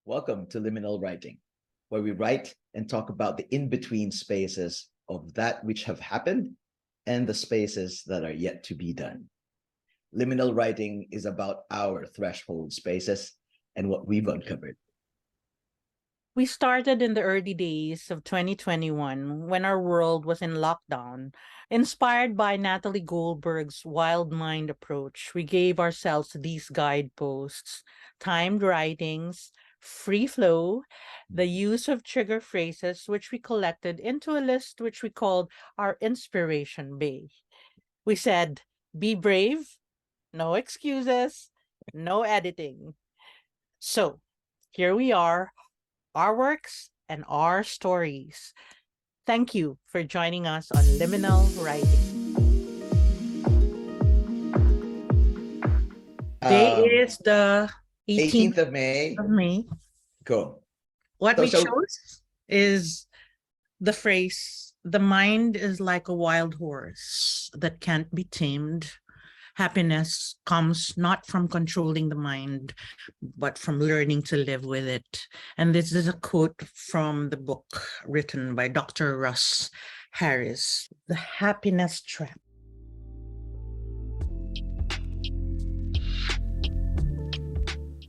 Welcome to Liminal Writing, where we write and talk about the in-between spaces of that which have happened and the spaces that are yet to be done. Liminal writing is about our threshold spaces and what we've uncovered. We started in the early days of 2021 when our world was in lockdown. Inspired by Natalie Goldberg's wild mind approach, we gave ourselves these guideposts: timed writings, free flow, the use of trigger phrases, which we collected into a list which we called our inspiration bay. We said, be brave, no excuses, no editing. So here we are, our works and our stories. Thank you for joining us on Liminal Writing. Today is the 18th of May. of May. Cool. What we chose is the phrase, the mind is like a wild horse that can't be tamed. Happiness comes not from controlling the mind, but from learning to live with it. And this is a quote from the book written by Dr. Russ Harris, The Happiness Trap.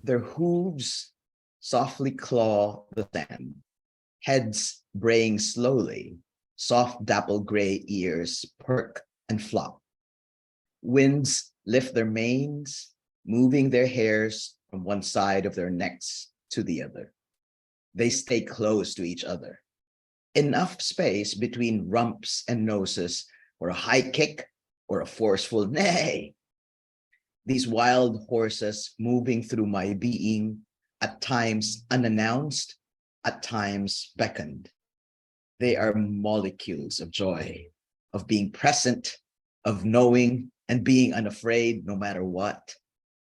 Their hooves softly claw the sand, heads braying slowly, soft dapple gray ears perk and flop. Winds lift their manes, moving their hairs from one side of their necks to the other. They stay close to each other. Enough space between rumps and noses for a high kick or a forceful neigh. These wild horses moving through my being, at times unannounced, at times beckoned. They are molecules of joy, of being present, of knowing and being unafraid no matter what.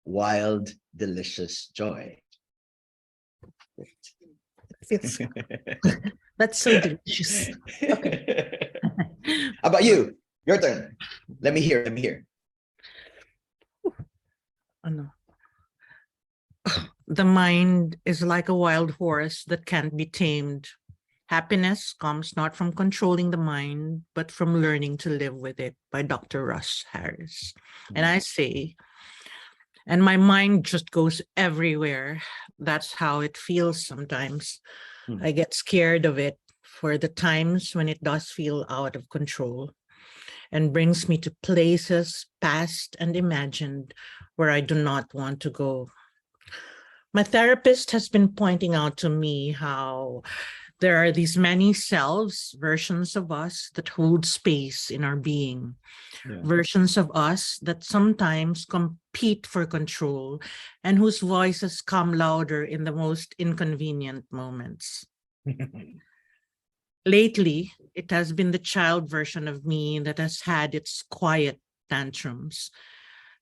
Wild, delicious joy. That's so delicious. Okay. How about you? Your turn. Let me hear. Oh, no. The mind is like a wild horse that can't be tamed. Happiness comes not from controlling the mind, but from learning to live with it, by Dr. Russ Harris. And I say, and my mind just goes everywhere. That's how it feels sometimes. I get scared of it for the times when it does feel out of control and brings me to places past and imagined where I do not want to go. My therapist has been pointing out to me how there are these many selves, versions of us that hold space in our being, versions of us that sometimes compete for control and whose voices come louder in the most inconvenient moments. Lately, it has been the child version of me that has had its quiet tantrums.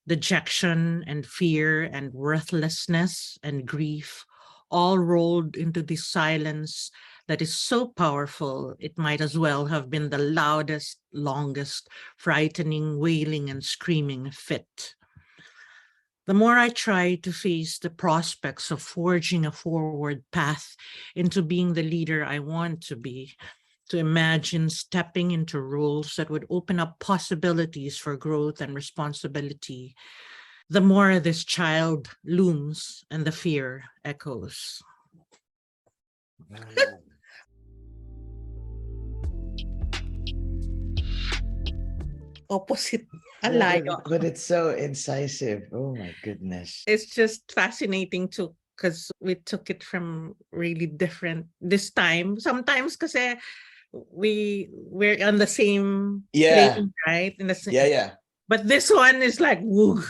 Dejection and fear and worthlessness and grief all rolled into this silence that is so powerful, it might as well have been the loudest, longest, frightening, wailing and screaming fit. The more I try to face the prospects of forging a forward path into being the leader I want to be, to imagine stepping into roles that would open up possibilities for growth and responsibility, the more this child looms and the fear echoes. Opposite. But it's so incisive. Oh my goodness. It's just fascinating too, because we took it from really different this time. Sometimes kasi we're on the same plane, right? In the same, but this one is like woo,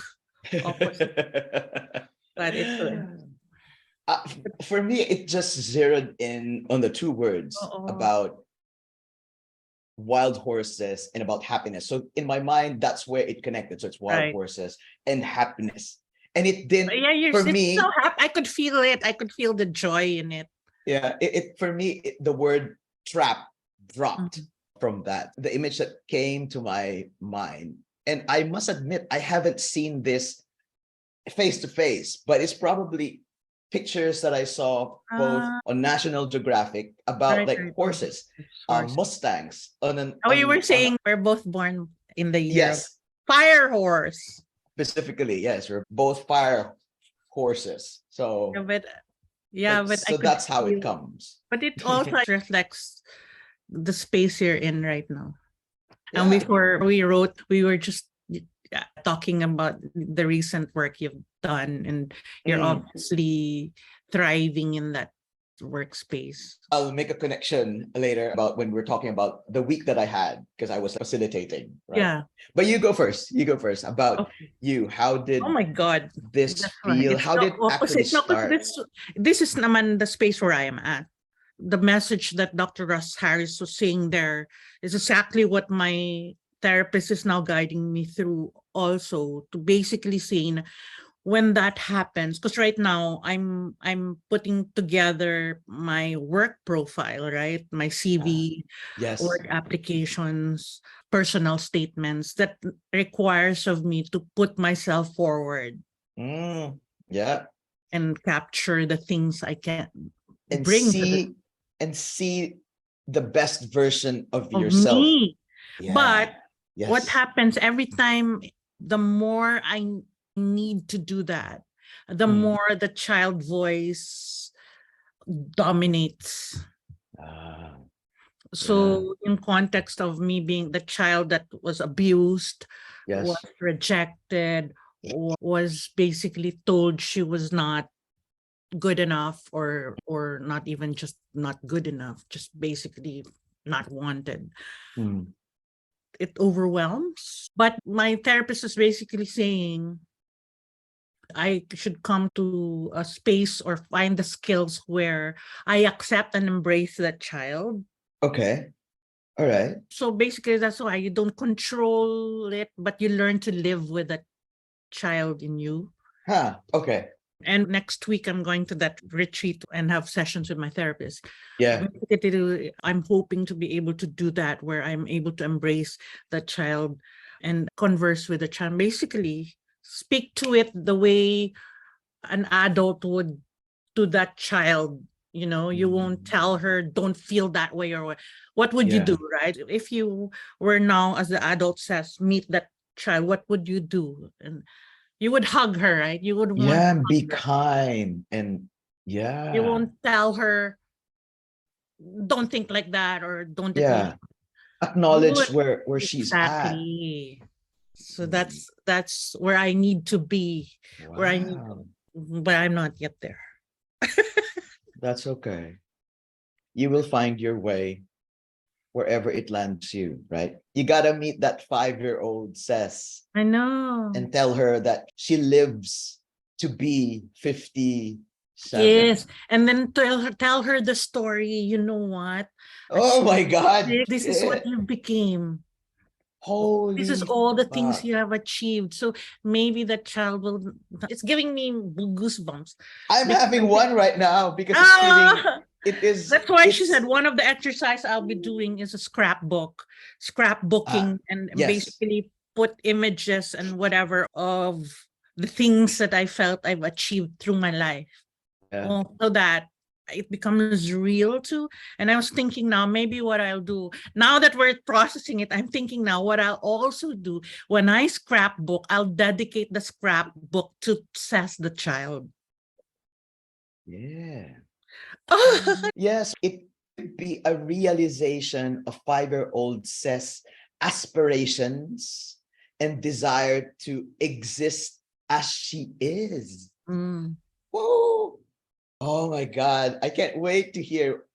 opposite. But it's for me, it just zeroed in on the two words about wild horses and about happiness. So in my mind, that's where it connected. So it's wild horses and happiness. And it didn't, for me, so happy. I could feel it. I could feel the joy in it. Yeah, for me, the word trap dropped from that. The image that came to my mind. And I must admit, I haven't seen this face to face, but it's probably pictures that I saw both Ah, on National Geographic about right, like right. horses, Horses. Mustangs on an Oh, you were on saying we're both born in the year of yes, fire horse. specifically, yes, we're both fire horses. Yeah, So but I so could that's how it feel, comes. but it also reflects the space you're in right now. And Yeah. before we wrote, we were just talking about the recent work you've done, and you're Mm. obviously thriving in that workspace. I'll make a connection later about when we're talking about the week that I had because I was facilitating, right? Yeah. But you go first. You go first. About Okay. you, how Oh did my God. this That's why feel? it's How the did actually opposite. No, 'cause start? this is naman the space where I am at. The message that Dr. Russ Harris was saying there is exactly what my therapist is now guiding me through also, to basically saying when that happens, because right now I'm putting together my work profile, right? My CV, Yes. work applications, personal statements that requires of me to put myself forward Mm, yeah. and capture the things I can And bring to the see the best version of of yourself. me. Yeah. But what Yes. happens every time, the more I need to do that, the Mm. more the child voice dominates. Ah, yeah. So in context of me being the child that was abused, was Yes. rejected, was basically told she was not good enough, or not even just not good enough, just basically not wanted. Mm. It overwhelms. But my therapist is basically saying I should come to a space or find the skills where I accept and embrace that child. Okay. All right. So basically, that's why you don't control it, but you learn to live with that child in you. Huh. Okay. And next week, I'm going to that retreat and have sessions with my therapist. Yeah. I'm hoping to be able to do that, where I'm able to embrace that child and converse with the child. Basically, speak to it the way an adult would to that child. You won't tell her, don't feel that way, or what would you Yeah. do, right? If you were now, as the adult says, meet that child, what would you do? And you would hug her, right? You would want Yeah. to And hug be her. kind and You yeah. won't tell her, don't think like that, or don't do Yeah. you would Acknowledge where she's at. exactly. So Mm. that's where I need to be, where I need, Wow. but I'm not yet there. That's okay. You will find your way wherever it lands you, right? You gotta meet that 5-year-old Ces I know. and tell her that she lives to be 57. Yes, and then tell her the story. You know what? At Oh my God. this is what Shit. you became. This is Holy all the things fuck. you have achieved. So maybe that child will. It's giving me goosebumps. I'm having Because one right now because it's feeling ah, it is that's why she said it's one of the exercise I'll be doing is a scrapbooking, and yes. basically put images and whatever of the things that I felt I've achieved through my life. Yeah. So that it becomes real too. And I was thinking now, maybe what I'll do now that we're processing it, I'm thinking now what I'll also do when I scrapbook, I'll dedicate the scrapbook to Sass the child. Yeah. Yes, it could be a realization of 5-year-old Ces aspirations and desire to exist as she is. Mm, Whoa. Oh my God. I can't wait to hear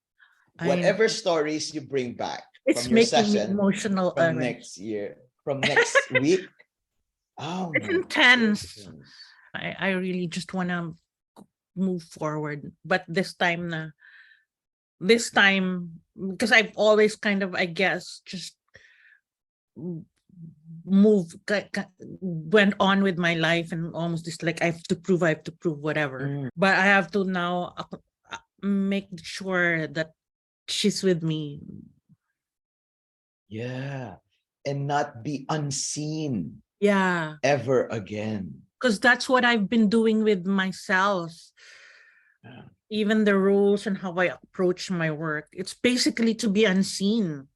I know. whatever stories you bring back It's from your making me session emotional from already. next year, from next week. Oh It's my intense. goodness. I really just want to move forward. But this time, because I've always kind of, I guess, just move went on with my life, and almost just like I have to prove whatever. Mm, But I have to now make sure that she's with me. yeah. And not be unseen Yeah, ever again. because that's what I've been doing with myself. even the rules and how I approach my work. It's basically to be unseen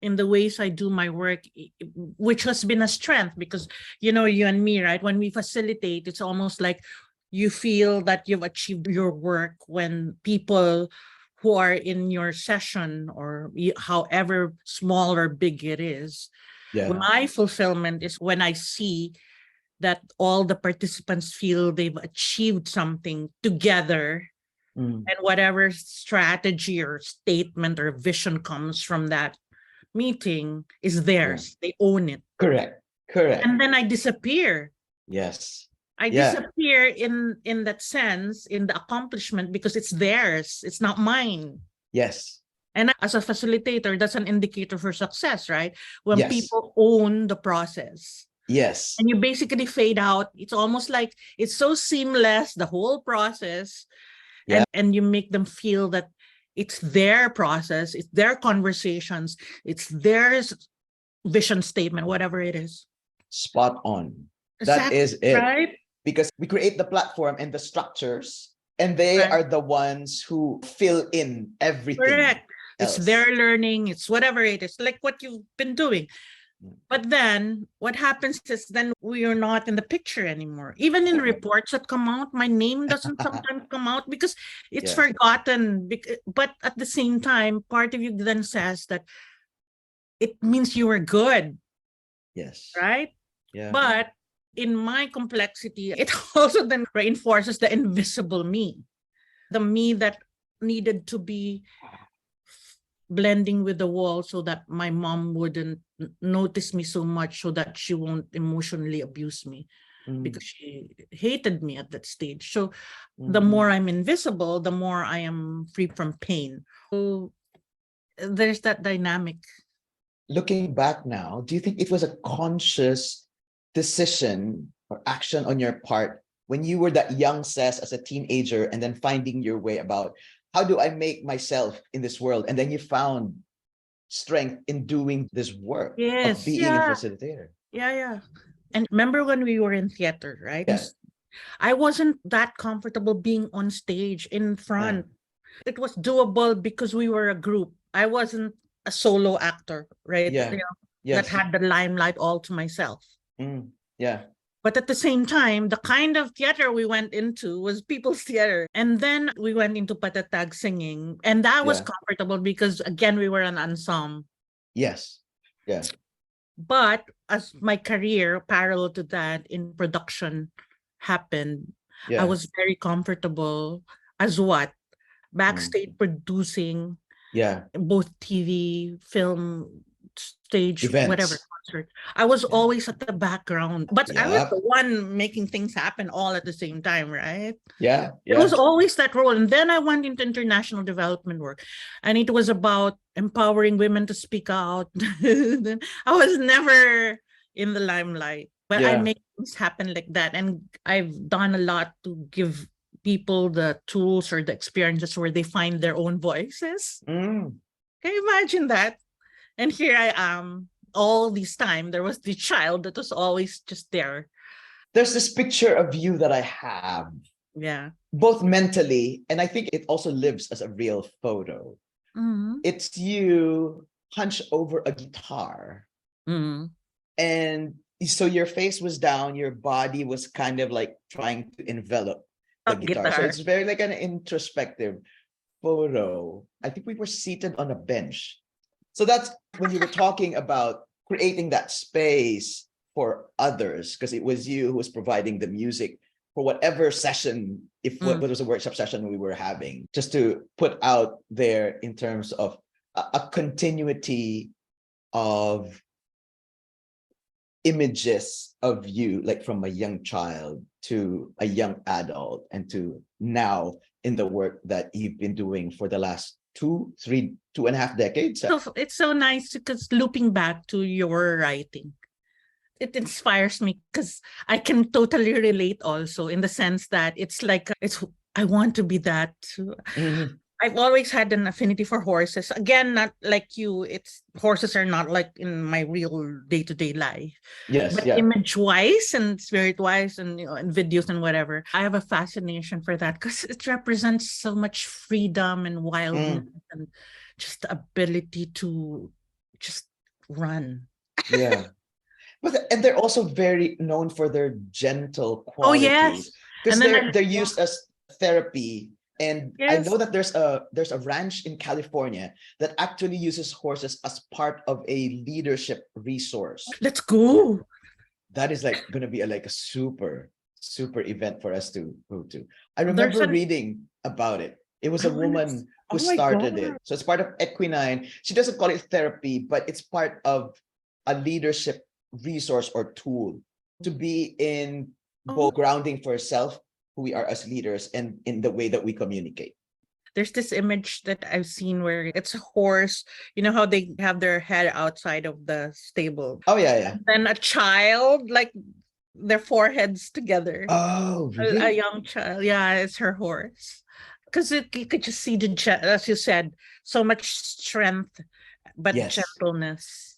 in the ways I do my work, which has been a strength because, you know, you and me, right? When we facilitate, it's almost like you feel that you've achieved your work when people who are in your session or however small or big it is. Yeah. My fulfillment is when I see that all the participants feel they've achieved something together, and whatever strategy or statement or vision comes from that meeting is theirs. They own it. Correct. Correct. And then I disappear. Yes. I disappear in that sense, in the accomplishment, because it's theirs. It's not mine. Yes. And as a facilitator, that's an indicator for success, right? When people own the process. Yes. And you basically fade out. It's almost like it's so seamless, the whole process. And you make them feel that it's their process, it's their conversations, it's their vision statement, whatever it is. Spot on. Exactly, that is it. Right? Because we create the platform and the structures, and they are the ones who fill in everything. Correct. It's their learning, it's whatever it is, like what you've been doing. But then what happens is then we are not in the picture anymore. Even in reports that come out, my name doesn't sometimes come out because it's forgotten. But at the same time, part of you then says that it means you were good. Yes. Right? Yeah. But in my complexity, it also then reinforces the invisible me. The me that needed to be blending with the wall so that my mom wouldn't notice me so much, so that she won't emotionally abuse me because she hated me at that stage. So the more I'm invisible, the more I am free from pain. So there's that dynamic. Looking back now, do you think it was a conscious decision or action on your part when you were that young Ces as a teenager and then finding your way about how do I make myself in this world? And then you found strength in doing this work of being a facilitator. Yeah. And remember when we were in theater, right? Yeah. I wasn't that comfortable being on stage in front. It was doable because we were a group. I wasn't a solo actor, right? Yeah. You know, that had the limelight all to myself. Yeah. But at the same time, the kind of theater we went into was people's theater. And then we went into patatag singing. And that was comfortable because, again, we were an ensemble. Yes. Yeah. But as my career parallel to that in production happened, I was very comfortable as what? Backstage producing both TV, film, stage, events, whatever concert. I was always at the background, but I was the one making things happen all at the same time, right? Yeah. It was always that role. And then I went into international development work, and it was about empowering women to speak out. I was never in the limelight, but I make things happen like that. And I've done a lot to give people the tools or the experiences where they find their own voices. Can you imagine that? And here I am, all this time, there was the child that was always just there. There's this picture of you that I have. Yeah. Both mentally, and I think it also lives as a real photo. It's you hunched over a guitar. And so your face was down, your body was kind of like trying to envelop the guitar. So it's very like an introspective photo. I think we were seated on a bench. So that's when you were talking about creating that space for others, because it was you who was providing the music for whatever session, if what was a workshop session we were having, just to put out there in terms of a continuity of images of you, like from a young child to a young adult and to now in the work that you've been doing for the last 2.5 decades. So it's so nice because looping back to your writing, it inspires me because I can totally relate also in the sense that it's like, I want to be that. I've always had an affinity for horses. Again, not like you. It's horses are not like in my real day-to-day life, Yes, but yeah. image-wise and spirit-wise, and and videos and whatever. I have a fascination for that because it represents so much freedom and wildness Mm, and just the ability to just run. yeah. And they're also very known for their gentle Oh yes, qualities because and then they're used as therapy. And I yes, know that there's a ranch in California that actually uses horses as part of a leadership resource. let's go. That is like gonna be like a super event for us to go to. I There's remember an reading about it. It was I a wanna, woman who oh my god. started it. So it's part of Equine. She doesn't call it therapy, but it's part of a leadership resource or tool to be in Oh, both grounding for self, who we are as leaders, and in the way that we communicate. there's this image that I've seen where it's a horse. You know how they have their head outside of the stable, Oh yeah, yeah. and then a child, like their foreheads together. Oh, A really? young child, yeah, it's her horse. Because you could just see as you said, so much strength, but Yes. gentleness.